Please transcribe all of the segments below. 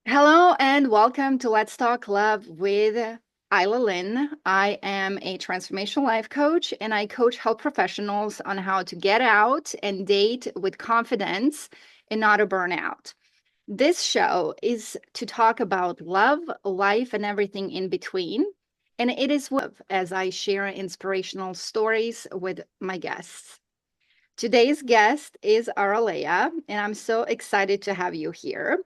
Hello and welcome to Let's Talk Love with Lynn. I am a transformational life coach and I coach health professionals on how to get out and date with confidence and not a burnout. This show is to talk about love, life, and everything in between. And it is love as I share inspirational stories with my guests. Today's guest is Araleia, and I'm so excited to have you here.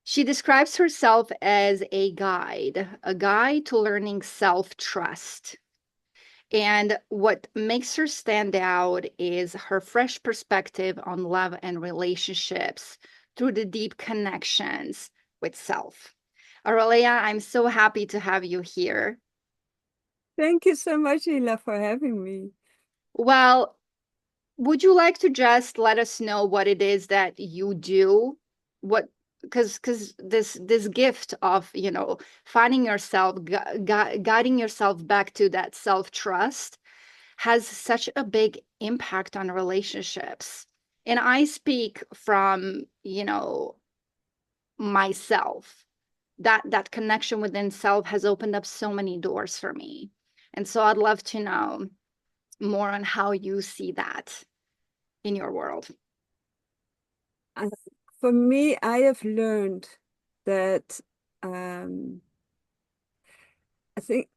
She describes herself as a guide to learning self trust. And what makes her stand out is her fresh perspective on love and relationships through the deep connections with self. Aurelia, I'm so happy to have you here. Thank you so much, Ila, for having me. Well, would you like to just let us know what it is that you do? What because this gift of, finding yourself, guiding yourself back to that self-trust has such a big impact on relationships. And I speak from, myself. That connection within self has opened up so many doors for me. And so I'd love to know more on how you see that in your world. Uh, For me, I have learned that um, I think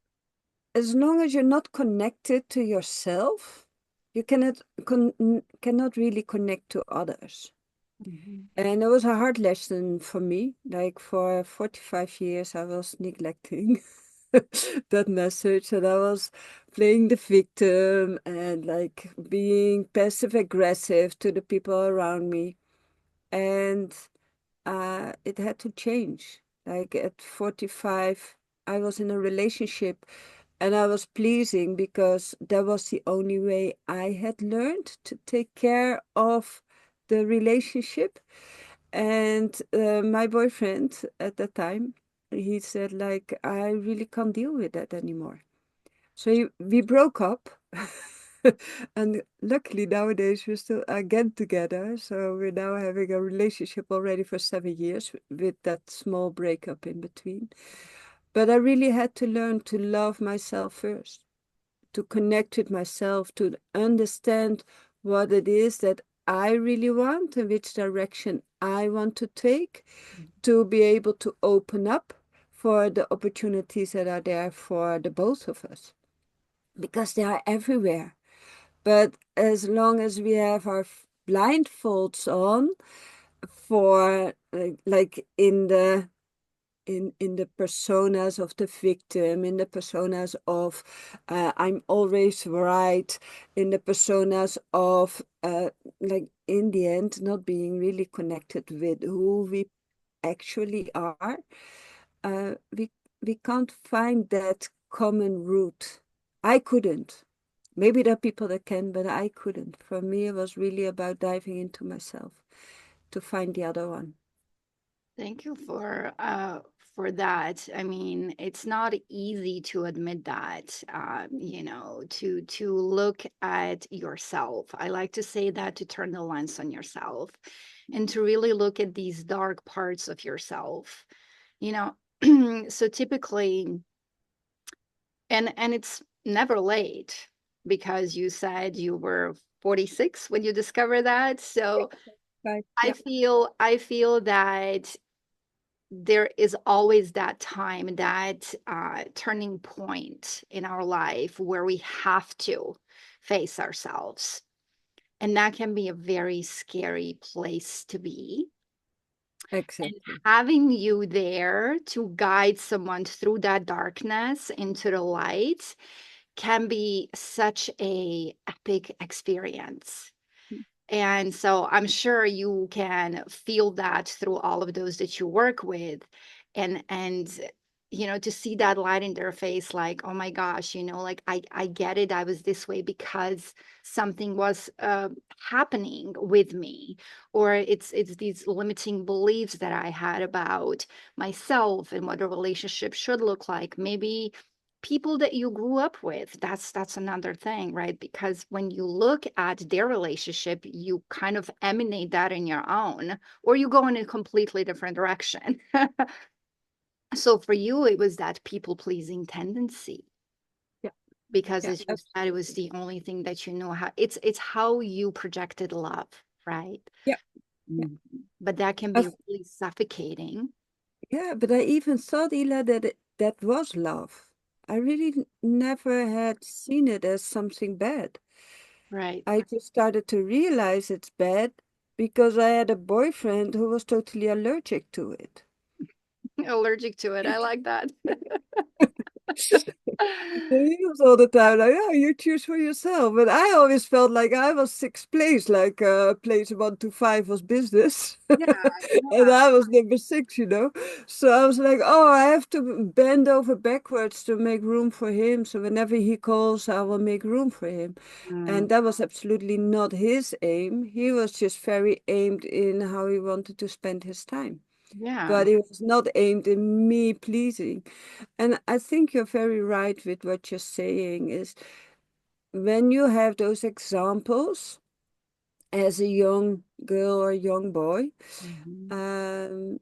as long as you're not connected to yourself, you cannot really connect to others. Mhm. And it was a hard lesson for me. Like for 45 years, I was neglecting that message, and I was playing the victim and like being passive aggressive to the people around me. And it had to change. Like at 45, I was in a relationship and I was pleasing because that was the only way I had learned to take care of the relationship. And my boyfriend at that time, he said, like, I really can't deal with that anymore. So we broke up. And luckily nowadays we're still again together. So we're now having a relationship already for 7 years with that small breakup in between. But I really had to learn to love myself first, to connect with myself, to understand what it is that I really want and which direction I want to take, to be able to open up for the opportunities that are there for the both of us, because they are everywhere. But as long as we have our blindfolds on for like in the personas of the victim, in the personas of I'm always right, in the personas of like in the end not being really connected with who we actually are, we can't find that common root. I couldn't. Maybe there are people that can, but I couldn't. For me, it was really about diving into myself to find the other one. Thank you for that. I mean, it's not easy to admit that, to look at yourself. I like to say that to turn the lens on yourself and to really look at these dark parts of yourself. You know, so typically, and it's never late because you said you were 46 when you discovered that. So Right. I Yeah. feel that there is always that time, that turning point in our life where we have to face ourselves. And that can be a very scary place to be. And Exactly. having you there to guide someone through that darkness into the light can be such a epic experience. And so I'm sure you can feel that through all of those that you work with. And to see that light in their face, like, oh my gosh, like I get it. I was this way because something was happening with me, or it's these limiting beliefs that I had about myself and what a relationship should look like. Maybe people that you grew up with, that's another thing, right? Because when you look at their relationship, you kind of emanate that in your own, or you go in a completely different direction. So for you, it was that people pleasing tendency, Yeah, because yeah, as you said, it was absolutely. the only thing that you know how. It's how you projected love, right? Yeah, yeah. Mhm. But that can be I've, really suffocating. yeah, but I even thought, Ila, that that was love. I really never had seen it as something bad. Right. I just started to realize it's bad because I had a boyfriend who was totally allergic to it. Allergic to it. I like that. He was all the time like, "Oh, you choose for yourself." But I always felt like I was sixth place, like place 1 to 5 was business, Yeah, and yeah. I was number six. So I was like, "Oh, I have to bend over backwards to make room for him. So whenever he calls, I will make room for him." Mm, And that was absolutely not his aim. He was just very aimed in how he wanted to spend his time, yeah. but it was not aimed in me pleasing. And I think you're very right with what you're saying is when you have those examples as a young girl or young boy, Mhm.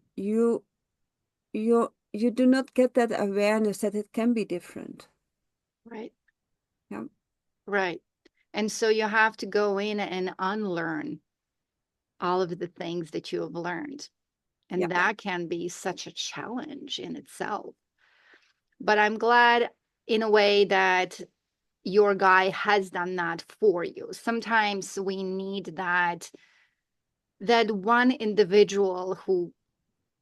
you do not get that awareness that it can be different. Right. Yeah. Right. And so you have to go in and unlearn all of the things that you have learned. Yeah. And that can be such a challenge in itself. But I'm glad in a way that your guy has done that for you. Sometimes we need that one individual who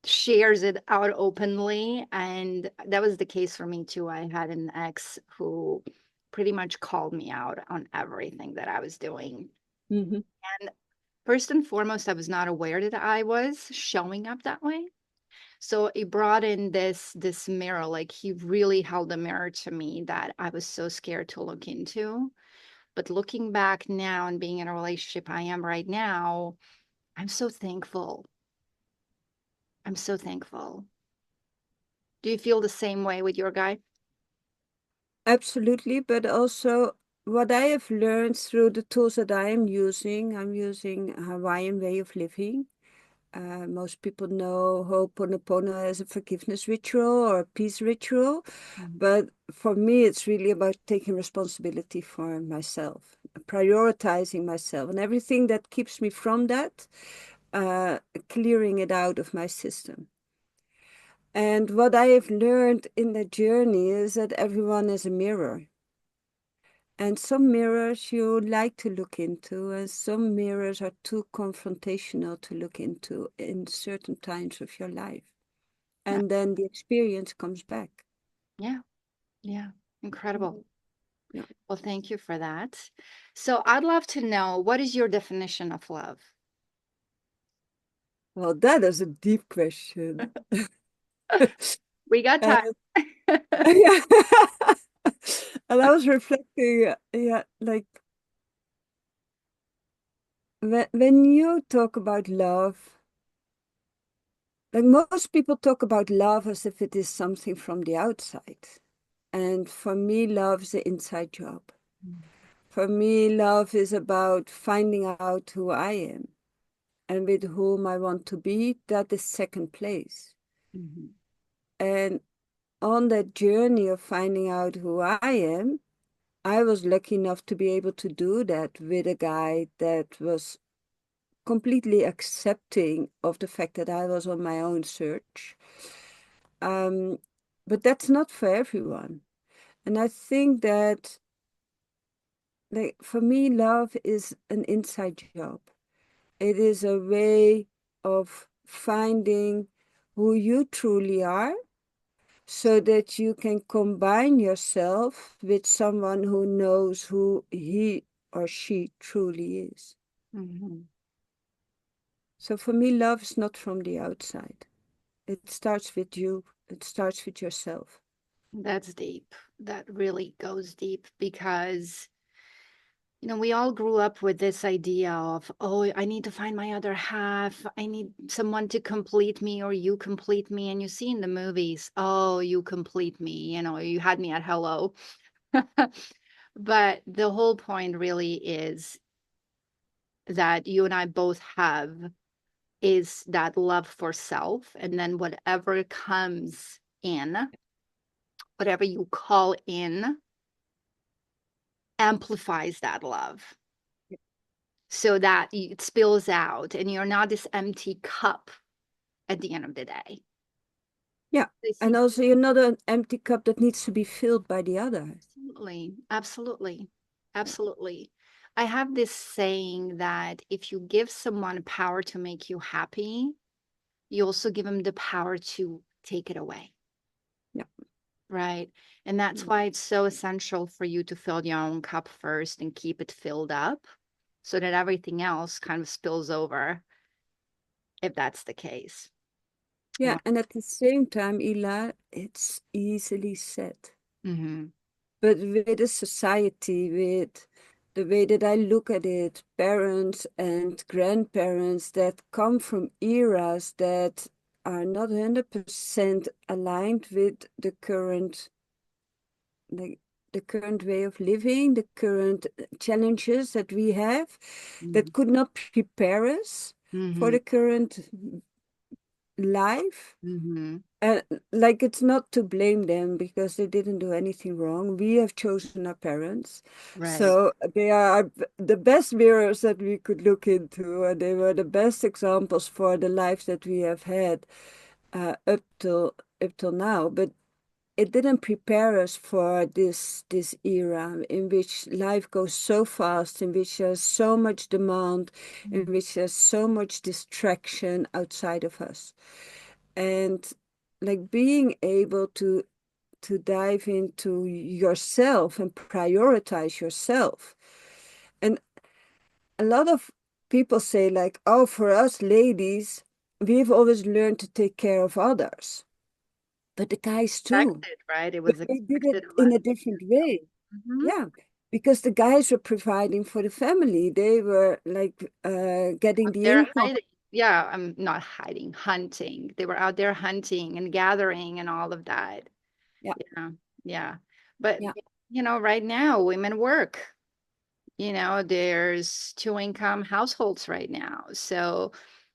shares it out openly, and that was the case for me too. I had an ex who pretty much called me out on everything that I was doing. Hmm. And first and foremost, I was not aware that I was showing up that way. So it brought in this mirror, like he really held a mirror to me that I was so scared to look into. But looking back now and being in a relationship I am right now, I'm so thankful. I'm so thankful. Do you feel the same way with your guy? Absolutely. But also what I have learned through the tools that I'm using a Hawaiian way of living. Most people know Ho'oponopono as a forgiveness ritual or a peace ritual, Mhm. but for me, it's really about taking responsibility for myself, prioritizing myself, and everything that keeps me from that, uh, clearing it out of my system. And what I have learned in the journey is that everyone is a mirror. And some mirrors you like to look into, and some mirrors are too confrontational to look into in certain times of your life. Yeah, And then the experience comes back. yeah, yeah. Incredible. Yeah. Well, thank you for that. So I'd love to know, what is your definition of love? Well, that is a deep question. We got time. And yeah. And I was reflecting, yeah, like when you talk about love, like most people talk about love as if it is something from the outside. And for me, love is an inside job. For me, love is about finding out who I am and with whom I want to be. That is second place. Mhm. And on that journey of finding out who I am, I was lucky enough to be able to do that with a guy that was completely accepting of the fact that I was on my own search. Um, but that's not for everyone. And I think that, like, for me, love is an inside job. It is a way of finding who you truly are so that you can combine yourself with someone who knows who he or she truly is. Mhm. So for me, love is not from the outside. It starts with you, it starts with yourself. That's deep. That really goes deep because We all grew up with this idea of, oh, I need to find my other half. I need someone to complete me, or you complete me. And you see in the movies, oh, you complete me. You had me at hello. But the whole point really is that you and I both have is that love for self. And then whatever comes in, whatever you call in, amplifies that love so that it spills out and you're not this empty cup at the end of the day. Yeah. I And see. also, you're not an empty cup that needs to be filled by the other. Absolutely. Absolutely. Absolutely. I have this saying that if you give someone power to make you happy, you also give them the power to take it away. Yeah. Right. And that's Yeah. why it's so essential for you to fill your own cup first and keep it filled up so that everything else kind of spills over if that's the case. Yeah, and at the same time, Ila, it's easily said. Mm-hmm. But with a society, with the way that I look at it, parents and grandparents that come from eras that are not 100% aligned with the, the current way of living, the current challenges that we have, that could not prepare us for Mm-hmm. the current life. Mm-hmm. Uh, like, it's not to blame them because they didn't do anything wrong. We have chosen our parents. Right. So they are the best mirrors that we could look into, and they were the best examples for the lives that we have had up till now. But it didn't prepare us for this era in which life goes so fast, in which there's so much demand, in which there's so much distraction outside of us. And like being able to dive into yourself and prioritize yourself. And a lot of people say like, oh, for us ladies, we've always learned to take care of others, but the guys too, Expected, right? It but was they did it expected of in us. a different way. Mm-hmm. Yeah, because the guys were providing for the family. They were like getting the They're income. hiding. Yeah, I'm not hiding, hunting. They were out there hunting and gathering and all of that. Yeah, Yeah. Yeah. But, yeah, right now, women work. There's two income households right now. So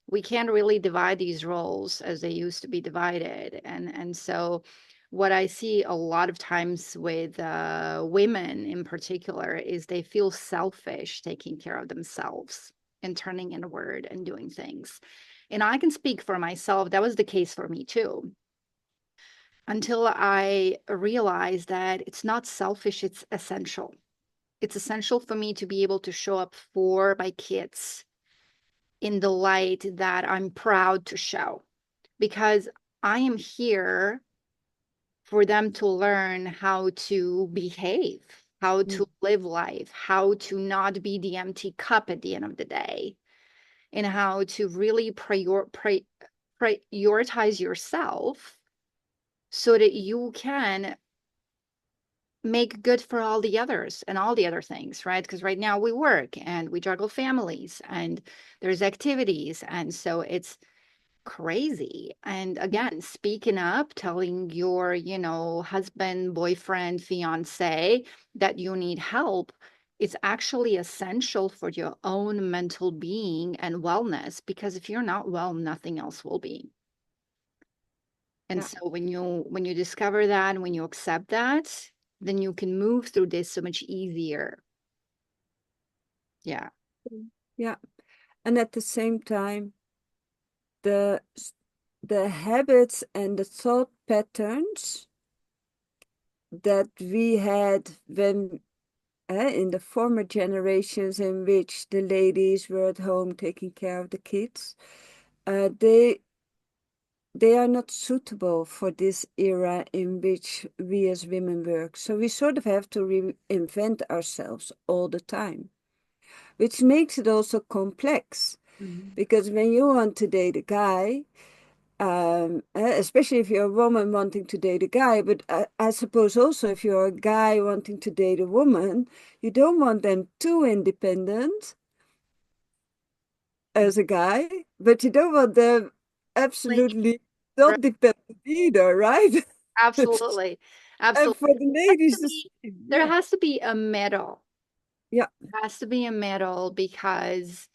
we can't really divide these roles as they used to be divided. And so what I see a lot of times with women in particular is they feel selfish taking care of themselves and turning inward and doing things. And I can speak for myself. That was the case for me too, until I realized that it's not selfish, it's essential. It's essential for me to be able to show up for my kids in the light that I'm proud to show, because I am here for them to learn how to behave, how mm, to live life, how to not be the empty cup at the end of the day, and how to really prioritize yourself so that you can make good for all the others and all the other things, right? Because right now we work and we juggle families and there's activities. And so it's crazy. And again, speaking up, telling your, husband, boyfriend, fiance that you need help, it's actually essential for your own mental being and wellness, because if you're not well, nothing else will be. And yeah, so when you discover that and when you accept that, then you can move through this so much easier. Yeah. yeah. And at the same time, the the habits and the thought patterns that we had when in the former generations in which the ladies were at home taking care of the kids, uh, they they are not suitable for this era in which we as women work. So we sort of have to reinvent ourselves all the time, which makes it also complex. Mhm. Because when you want to date a guy, especially if you're a woman wanting to date a guy, but I suppose also if you're a guy wanting to date a woman, you don't want them too independent as a guy, but you don't want them Like, absolutely right, not dependent either, right? absolutely. And Absolutely. for the ladies, the same. There Yeah, has to be a middle. yeah, There has to be a middle because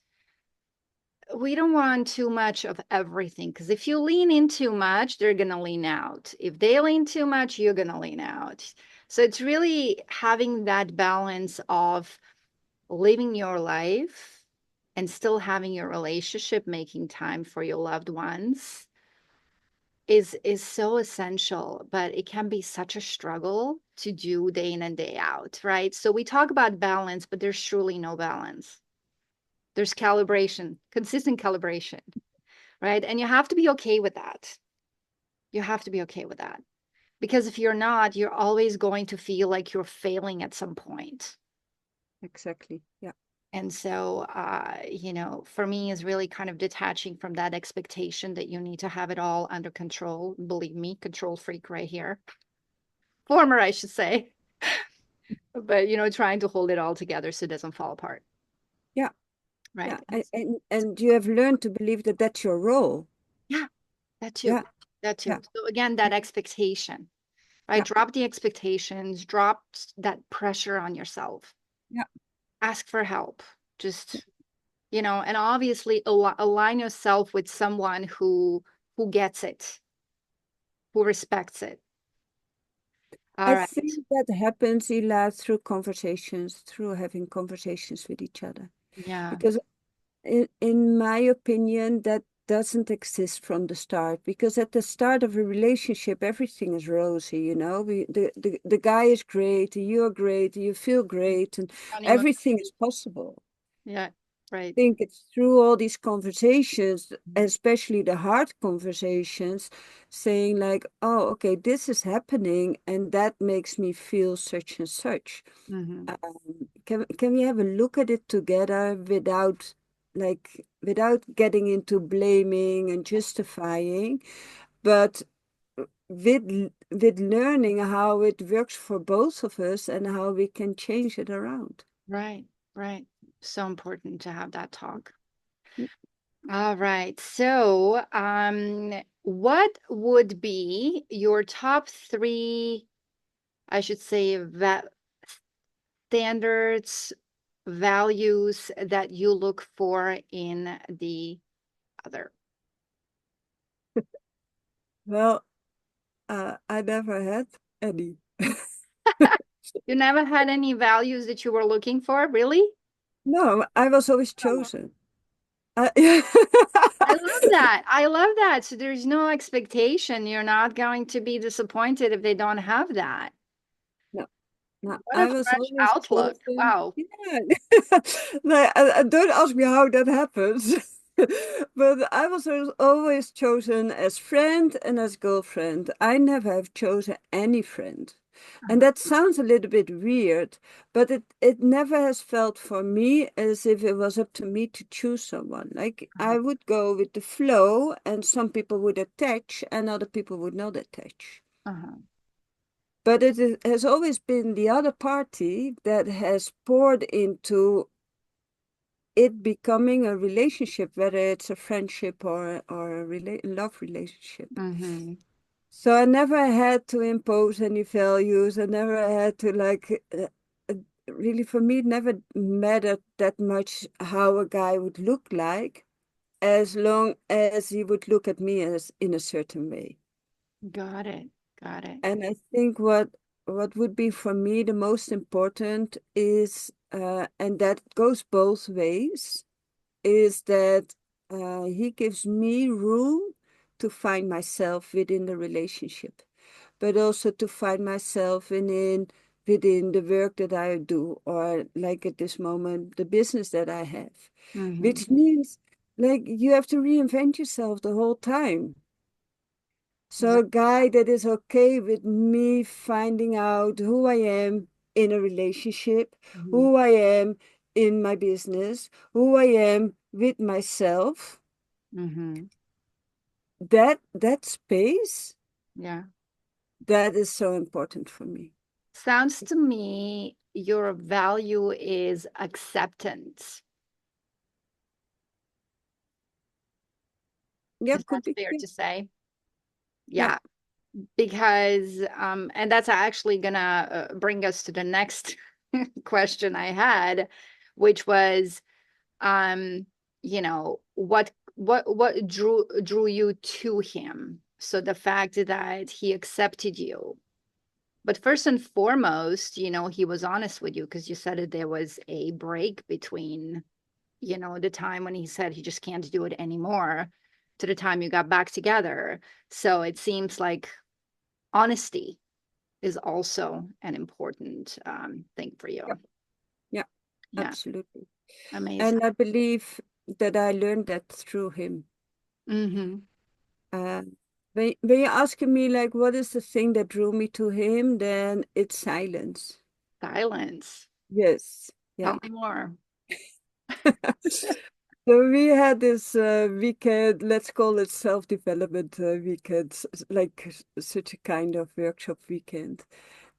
we don't want too much of everything. Because if you lean in too much, they're going to lean out. If they lean too much, you're going to lean out. So it's really having that balance of living your life and still having your relationship, making time for your loved ones is so essential, but it can be such a struggle to do day in and day out, right? So we talk about balance, but there's truly no balance. There's calibration, consistent calibration, right? And you have to be okay with that. You have to be okay with that. Because if you're not, you're always going to feel like you're failing at some point. exactly. Yeah, And so, for me, is really kind of detaching from that expectation that you need to have it all under control. Believe me, control freak right here. Former, I should say. But, trying to hold it all together so it doesn't fall apart. yeah, yeah. Right. And you have learned to believe that that's your role. Yeah, that too. Yeah, That yeah, too. So again, that expectation, right? yeah, Drop the expectations, drop that pressure on yourself. yeah. Ask for help. Just, and obviously align yourself with someone who gets it, who respects it. All I right. think that happens, Ila, through conversations, through having conversations with each other. Yeah. Because in my opinion, that doesn't exist from the start. Because at the start of a relationship, everything is rosy, the guy is great, you're great, you feel great, and Honeymoon. everything is possible. Yeah. Right. Think it's through all these conversations, especially the hard conversations, saying like, oh, okay, this is happening, and that makes me feel such and such. Mm-hmm. Can we have a look at it together without getting into blaming and justifying, but with learning how it works for both of us and how we can change it around. Right. Right. So important to have that talk. All right. So, what would be your top three, I should say, standards, values that you look for in the other? Well, I never had any. You never had any values that you were looking for, really? No, I was always Oh, chosen. I love that. I love that. So there's no expectation. You're not going to be disappointed if they don't have that. No, no, What a I was fresh always outlook. chosen. Wow. Yeah. No, don't ask me how that happens. But I was always chosen as friend and as girlfriend. I never have chosen any friend. And Uh-huh. that sounds a little bit weird, but it never has felt for me as if it was up to me to choose someone. Like Uh-huh. I would go with the flow, and some people would attach and other people would not attach. Uh-huh. But has always been the other party that has poured into it becoming a relationship, whether it's a friendship or a love relationship. Mm-hmm. So I never had to impose any values. I never had to uh, really for me it never mattered that much how a guy would look like, as long as he would look at me as in a certain way. Got it. Got it. And I think what would be for me the most important is, and that goes both ways, is that he gives me room to find myself within the relationship, but also to find myself within the work that I do, or like at this moment, the business that I have, Mm-hmm. which means like you have to reinvent yourself the whole time. So a guy that is okay with me finding out who I am in a relationship, Exactly. who I am in my business, who I am with myself, Mm-hmm. that space, Yeah. that is so important for me. Sounds to me your value is acceptance. Yeah, Is that could be. fair Yeah, to say? yeah, Yeah, because and that's actually gonna bring us to the next question I had, which was um, you know, what drew you to him? So the fact that he accepted you. But first and foremost, he was honest with you because you said that there was a break between, the time when he said he just can't do it anymore to the time you got back together. So it seems like honesty is also an important thing for yeah, you. yeah, Yeah, absolutely. amazing. And I believe that I learned that through him. Mm-hmm. Uh, when you're asking me like what is the thing that drew me to him, then it's silence. Silence. Yes. Yeah. Tell me more. So we had this weekend, let's call it self-development weekend, like such a kind of workshop weekend.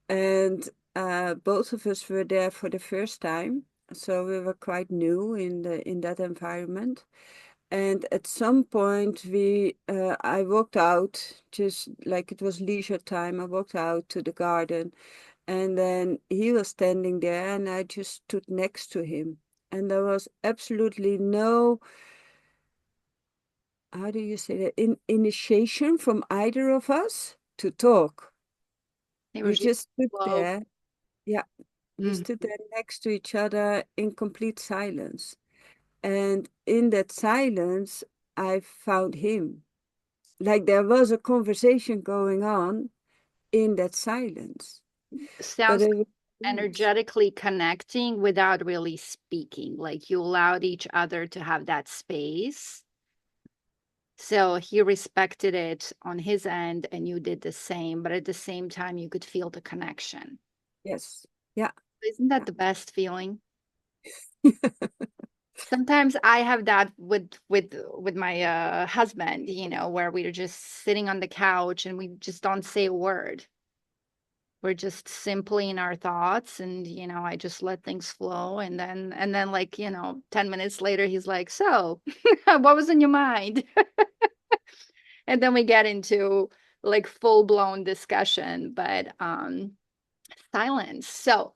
And both of us were there for the first time. So we were quite new in that environment. And at some point I walked out, just like it was leisure time. I walked out to the garden, and then he was standing there, and I just stood next to him. And there was absolutely no, how do you say that, initiation from either of us to talk. It We was just just stood flow. there. Yeah, we Mm. stood there next to each other in complete silence. And in that silence, I found him. Like there was a conversation going on in that silence, but Sounds it like was peace. energetically connecting without really speaking. Like you allowed each other to have that space. So he respected it on his end, and you did the same. But at the same time, you could feel the connection. Yes. Yeah. Isn't that Yeah. the best feeling? Sometimes I have that with my husband, where we're just sitting on the couch and we just don't say a word. We're just simply in our thoughts, and I just let things flow, and then like 10 minutes later he's like, so what was in your mind? And then we get into like full-blown discussion, but silence. So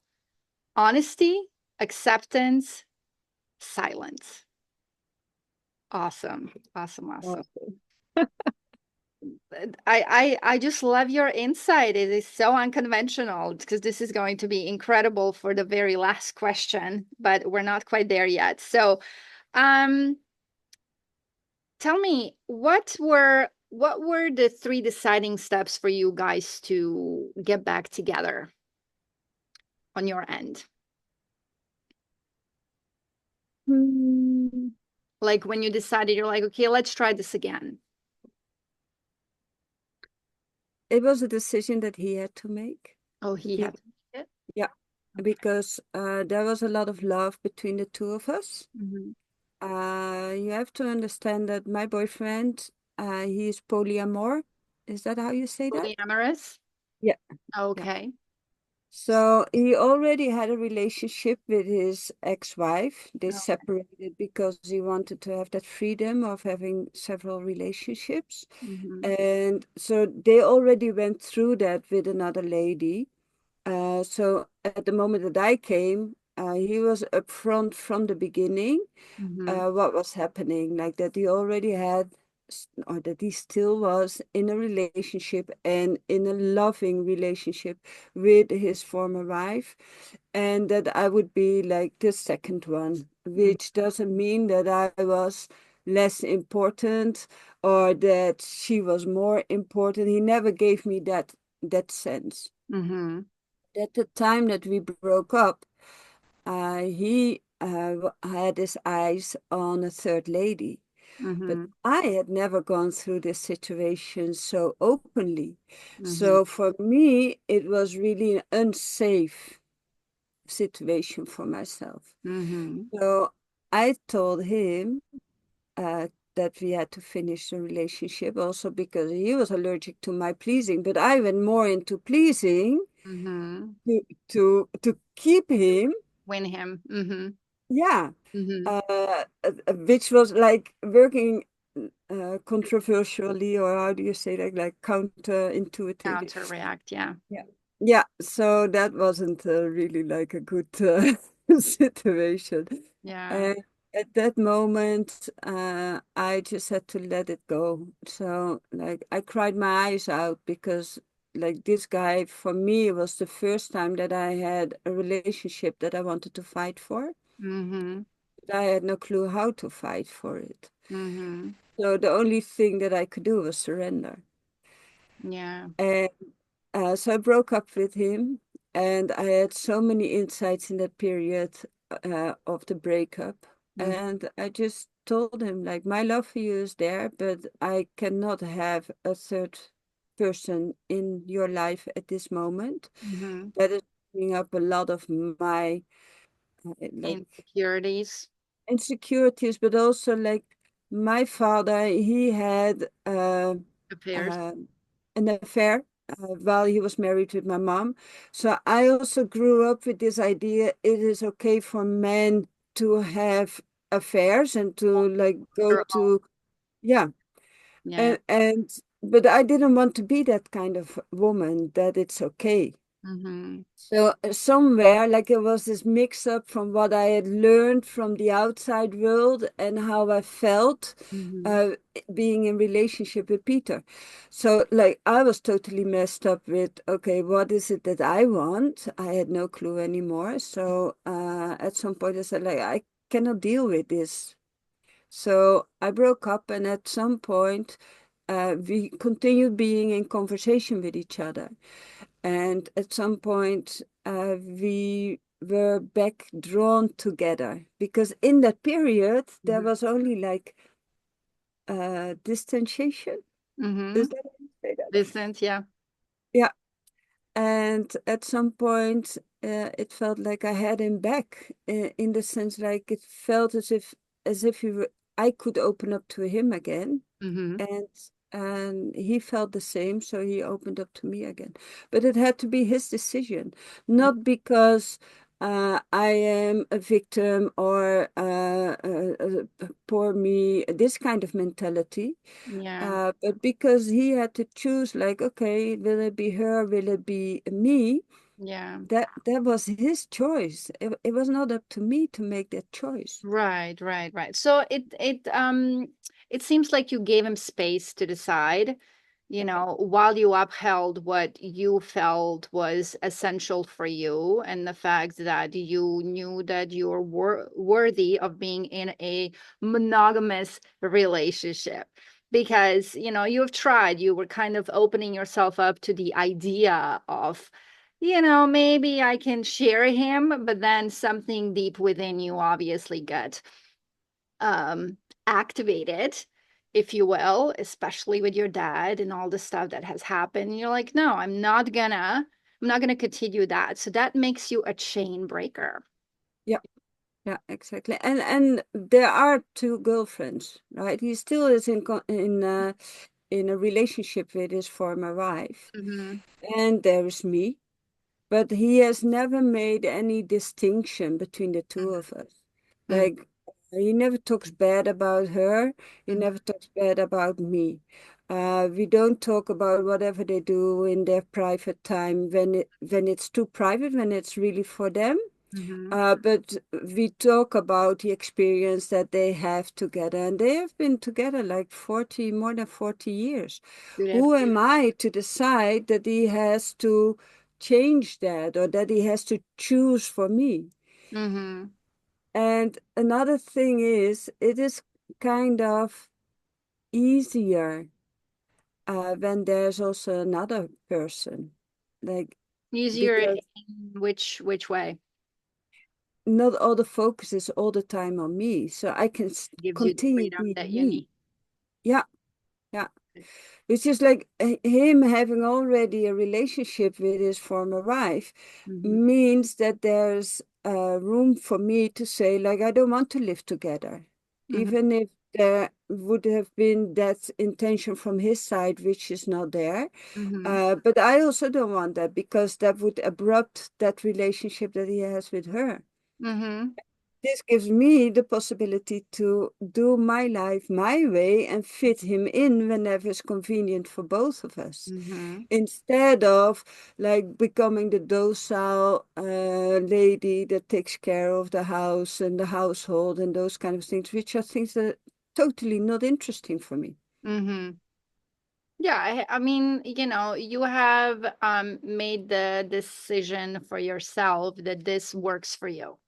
honesty, acceptance, silence. Awesome, awesome, awesome. Awesome. I just love your insight. It is so unconventional because this is going to be incredible for the very last question, but we're not quite there yet. So, um, tell me, what were the three deciding steps for you guys to get back together on your end? Hmm. Like when you decided you're like, okay, let's try this again. It was a decision that he had to make. Oh, he Be- had to make it. yeah, because there was a lot of love between the two of us. Mhm. You have to understand that my boyfriend, he is polyamor. Is that how you say that? Polyamorous. Yeah. Yeah. Okay. So he already had a relationship with his ex-wife. They Okay. separated because he wanted to have that freedom of having several relationships. Mhm. And so they already went through that with another lady. So at the moment that I came, he was upfront from the beginning Mhm. what was happening, like that he already had, or that he still was in a relationship and in a loving relationship with his former wife, and that I would be like the second one, Mhm. which doesn't mean that I was less important or that she was more important. He never gave me that sense. Mhm. At the time that we broke up, he had his eyes on a third lady, but Mhm. I had never gone through this situation so openly. Mhm. So for me, it was really an unsafe situation for myself. Mhm. So I told him uh, that we had to finish the relationship, also because he was allergic to my pleasing, but I went more into pleasing Mm-hmm. to keep him. Win him. Mm-hmm. Yeah. Mm-hmm. Which was like working controversially, or how do you say that, like counterintuitively. Counteract, yeah. Yeah. Yeah, so that wasn't really like a good situation. Yeah. And at that moment, I just had to let it go. So, like, I cried my eyes out because, like, this guy, for me, was the first time that I had a relationship that I wanted to fight for. Mm-hmm. I had no clue how to fight for it. Mm-hmm. So the only thing that I could do was surrender. Yeah. And so I broke up with him, and I had so many insights in that period of the breakup. Mm-hmm. And I just told him, like, my love for you is there, but I cannot have a third person in your life at this moment. Mm-hmm. That is bringing up a lot of my like Insecurities. insecurities, but also like my father, he had Affairs. uh, an affair while he was married with my mom. So I also grew up with this idea it is okay for men to have affairs and to like go Your own. to, yeah. Yeah. And but I didn't want to be that kind of woman that it's okay. Mm-hmm. So somewhere, like it was this mix up from what I had learned from the outside world and how I felt Mm-hmm. uh, being in relationship with Peter. So like I was totally messed up with, okay, what is it that I want? I had no clue anymore. So at some point I said, like, I cannot deal with this. So I broke up, and at some point we continued being in conversation with each other. And at some point, we were back drawn together because in that period, there Mm-hmm. was only like distanciation. Mm-hmm. Is that how you say that? Distance, yeah. Yeah. And at some point, it felt like I had him back in the sense like it felt as if I could open up to him again. Mm-hmm. And he felt the same, so he opened up to me again. But it had to be his decision, not because I am a victim or poor me, this kind of mentality, Yeah. but because he had to choose, like, okay, will it be her, will it be me? Yeah. That was his choice. It was not up to me to make that choice. Right, right, right. So it seems like you gave him space to decide, while you upheld what you felt was essential for you, and the fact that you knew that you're worthy of being in a monogamous relationship. Because, you've tried, you were kind of opening yourself up to the idea of, maybe I can share him, but then something deep within you obviously got um, activated, if you will, especially with your dad and all the stuff that has happened. You're like, no, I'm not gonna continue that. So that makes you a chain breaker. Yeah. Yeah, exactly. And there are two girlfriends, right? He still is in a relationship with his former wife, Mm-hmm. and there is me. But he has never made any distinction between the two of us. Mm-hmm. Like, he never talks bad about her. He Mm-hmm. never talks bad about me. We don't talk about whatever they do in their private time when it's too private, when it's really for them. Mm-hmm. But we talk about the experience that they have together, and they have been together like more than 40 years. Good. Who am I to decide that he has to change that or that he has to choose for me? Mm-hmm. And another thing is, it is kind of easier when there's also another person, like, Easier because in which way? not all the focus is all the time on me, so I can Gives you the continue freedom being that you me. need. Yeah, yeah. It's just like him having already a relationship with his former wife Mm-hmm. means that there's room for me to say, like, I don't want to live together. Mm-hmm. even if there would have been that intention from his side, which is not there. Mm-hmm. But I also don't want that because that would abrupt that relationship that he has with her. Mm-hmm. This gives me the possibility to do my life my way and fit him in whenever it's convenient for both of us, Mm-hmm. instead of like becoming the docile lady that takes care of the house and the household and those kind of things, which are things that are totally not interesting for me. Mm-hmm. Yeah, I mean, you have made the decision for yourself that this works for you,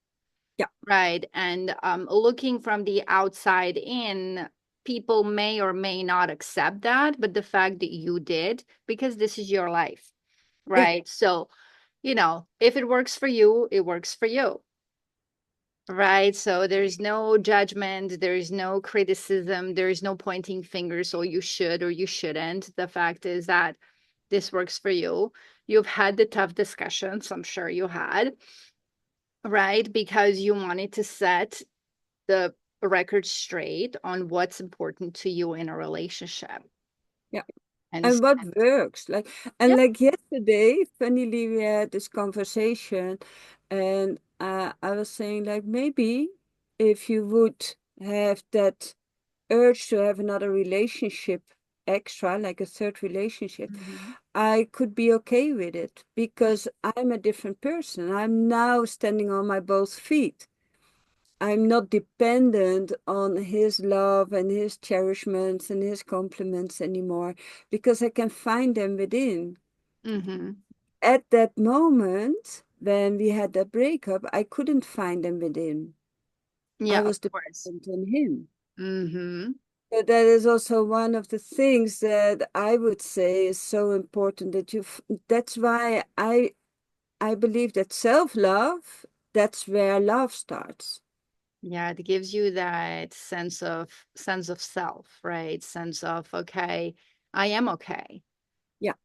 Yeah, right? And looking from the outside in, people may or may not accept that, but the fact that you did, because this is your life, yeah, right? So, if it works for you, it works for you. Right. So there's no judgment, there's no criticism, there's no pointing fingers, or you should or you shouldn't. The fact is that this works for you. You've had the tough discussions, I'm sure you had, right? Because you wanted to set the record straight on what's important to you in a relationship. yeah. And And what works, like, and yeah. like yesterday, funnily, we had this conversation, and I was saying, like, maybe if you would have that urge to have another relationship extra, like a third relationship, Mhm. I could be okay with it because I'm a different person. I'm now standing on my both feet. I'm not dependent on his love and his cherishments and his compliments anymore because I can find them within. Mhm. At that moment, when we had that breakup, I couldn't find them within. I Yeah, of was course. dependent on him. Mhm. So that is also one of the things that I would say is so important that that's why I believe that self-love, that's where love starts. Yeah, it gives you that sense of self, right? Sense of, okay, I am okay. Yeah.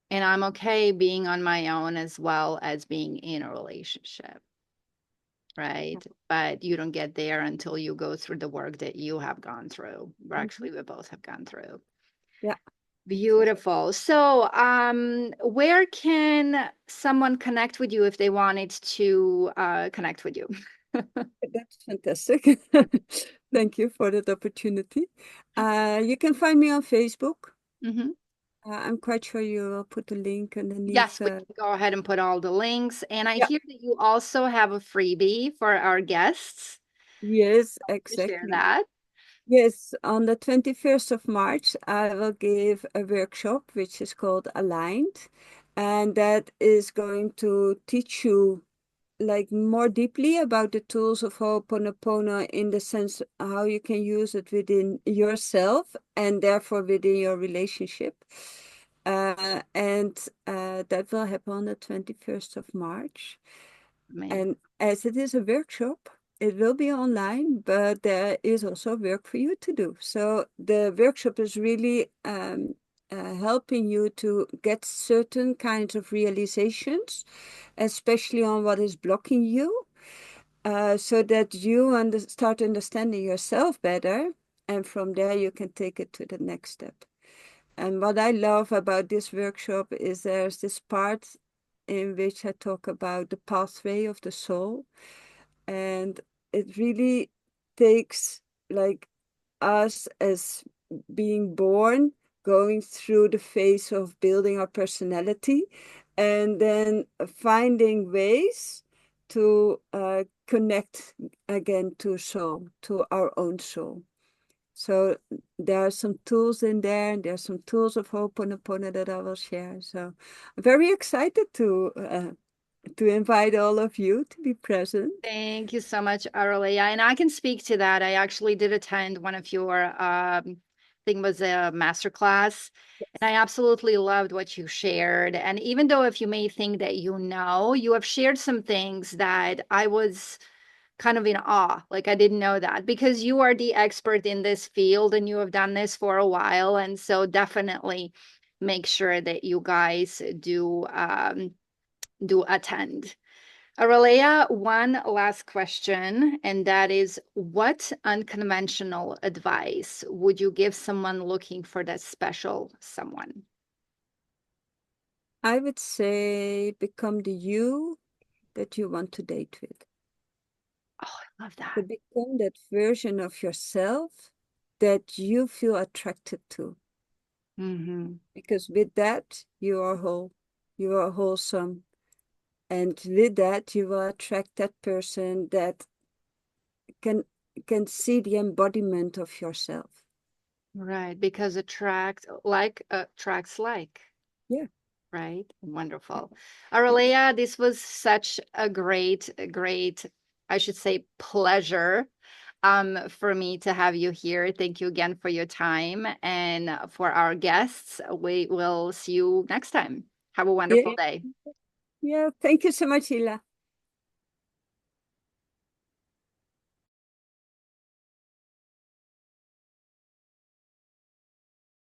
And I'm okay being on my own as well as being in a relationship, right? But you don't get there until you go through the work that you have gone through. Or Mhm. actually, we both have gone through. Yeah. Exactly. Beautiful. So, where can someone connect with you if they wanted to connect with you? That's fantastic. Thank you for that opportunity. You can find me on Facebook. Hmm. I'm quite sure you will put a link underneath. Yes, we can go ahead and put all the links. And I Yeah, hear that you also have a freebie for our guests. yes, To share exactly. that. Yes, on the 21st of March, I will give a workshop which is called Aligned, and that is going to teach you like more deeply about the tools of Ho'oponopono in the sense how you can use it within yourself and therefore within your relationship. And that will happen on the 21st of March. Man. And as it is a workshop, it will be online, but there is also work for you to do. So the workshop is really helping you to get certain kinds of realizations, especially on what is blocking you, so that you start understanding yourself better. And from there, you can take it to the next step. And what I love about this workshop is there's this part in which I talk about the pathway of the soul. And it really takes like us as being born, going through the phase of building our personality, and then finding ways to connect again to soul, to our own soul. So there are some tools in there, and there are some tools of Ho'oponopono that I will share. So I'm very excited to invite all of you to be present. Thank you so much, Araleia. And I can speak to that. I actually did attend one of your thing was a master class. And I absolutely loved what you shared. And even though if you may think that you have shared some things that I was kind of in awe. Like I didn't know that because you are the expert in this field and you have done this for a while. And so definitely make sure that you guys do attend. Araleia, one last question, and that is, what unconventional advice would you give someone looking for that special someone? I would say become the you that you want to date with. Oh, I love To that. become that version of yourself that you feel attracted to. Hmm. Because with that, you are whole, you are wholesome. And with that, you will attract that person that can can see the embodiment of yourself. Right, because attracts like. Yeah. Right? Wonderful. Yeah. Aralea, this was such a great, I should say, pleasure for me to have you here. Thank you again for your time. And for our guests, we will see you next time. Have a Yeah. wonderful day. Yeah. Thank you so much, Hila.